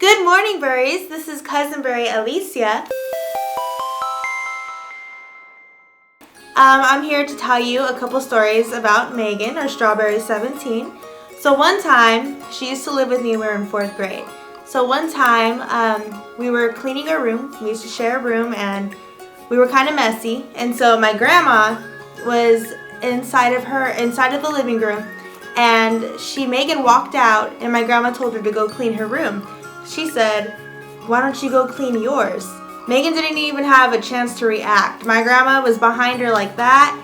Good morning, Burries. This is Cousinburry Alicia. I'm here to tell you a couple stories about Megan, or Strawberry 17. So one time, she used to live with me when we were in 4th grade. So one time, we were cleaning our room. We used to share a room and we were kind of messy. And so my grandma was inside of the living room, and Megan walked out and my grandma told her to go clean her room. She said, "Why don't you go clean yours?" Megan didn't even have a chance to react. My grandma was behind her like that,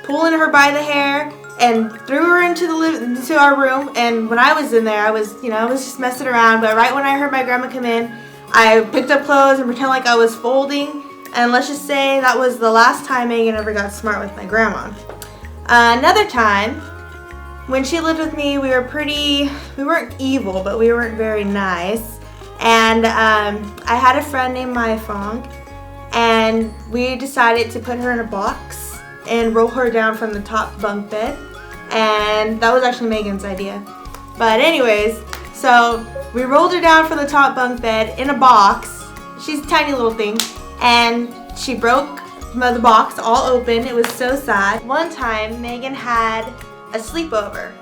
pulling her by the hair and threw her into our room. And when I was in there, I was just messing around. But right when I heard my grandma come in, I picked up clothes and pretended like I was folding. And let's just say that was the last time Megan ever got smart with my grandma. Another time, when she lived with me, we weren't evil, but we weren't very nice. And I had a friend named Mai Fong, and we decided to put her in a box and roll her down from the top bunk bed. And that was actually Megan's idea. But anyways, so we rolled her down from the top bunk bed in a box. She's a tiny little thing. And she broke the box all open. It was so sad. One time, Megan had a sleepover,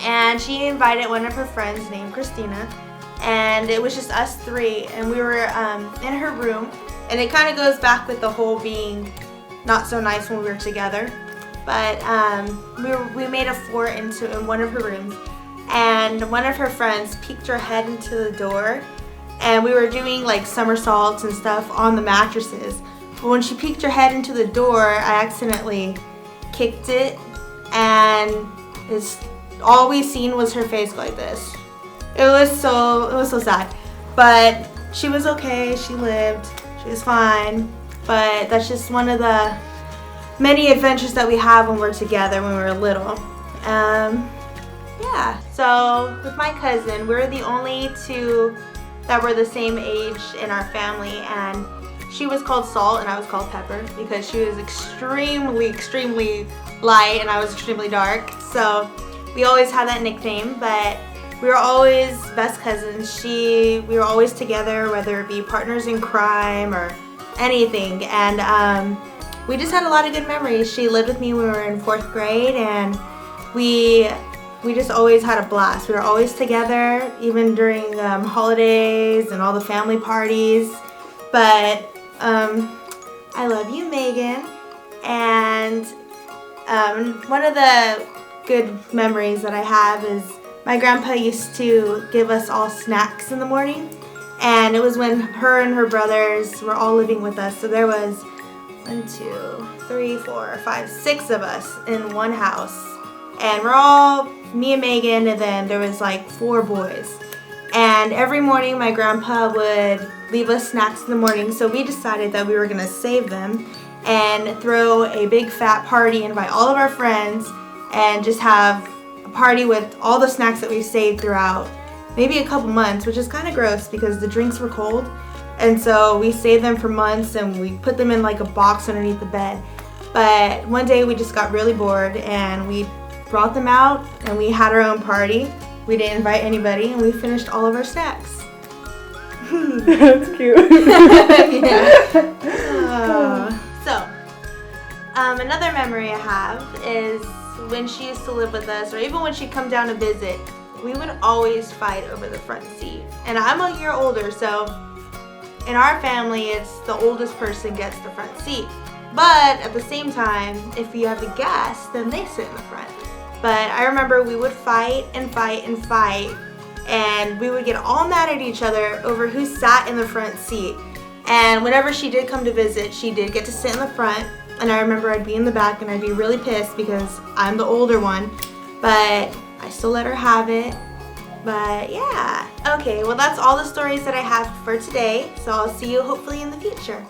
and she invited one of her friends named Christina, and it was just us three, and we were in her room. And it kind of goes back with the whole being not so nice when we were together, but we made a fort in one of her rooms, and one of her friends peeked her head into the door, and we were doing like somersaults and stuff on the mattresses. But when she peeked her head into the door, I accidentally kicked it, and all we seen was her face go like this. It was so sad. But she was okay. She lived. She was fine. But that's just one of the many adventures that we have when we're together when we were little. Yeah. So with my cousin, we're the only two that were the same age in our family, and she was called Salt and I was called Pepper because she was extremely light and I was extremely dark. So we always had that nickname, but we were always best cousins. We were always together, whether it be partners in crime or anything. And we just had a lot of good memories. She lived with me when we were in 4th grade, and we just always had a blast. We were always together, even during holidays and all the family parties. But I love you, Megan. And one of the good memories that I have is my grandpa used to give us all snacks in the morning. And it was when her and her brothers were all living with us. So there was 1, 2, 3, 4, 5, 6 of us in one house. And we're all, me and Megan, and then there was like 4 boys. And every morning my grandpa would leave us snacks in the morning, so we decided that we were going to save them and throw a big fat party, invite all of our friends, and just have a party with all the snacks that we saved throughout maybe a couple months, which is kind of gross because the drinks were cold. And so we saved them for months and we put them in like a box underneath the bed. But one day we just got really bored and we brought them out and we had our own party. We didn't invite anybody and we finished all of our snacks. That's cute. Another memory I have is when she used to live with us, or even when she'd come down to visit, we would always fight over the front seat. And I'm a year older, so in our family, it's the oldest person gets the front seat. But at the same time, if you have the guests, then they sit in the front. But I remember we would fight and fight and fight, and we would get all mad at each other over who sat in the front seat. And whenever she did come to visit, she did get to sit in the front, and I remember I'd be in the back and I'd be really pissed because I'm the older one, but I still let her have it. But yeah. Okay, well that's all the stories that I have for today, so I'll see you hopefully in the future.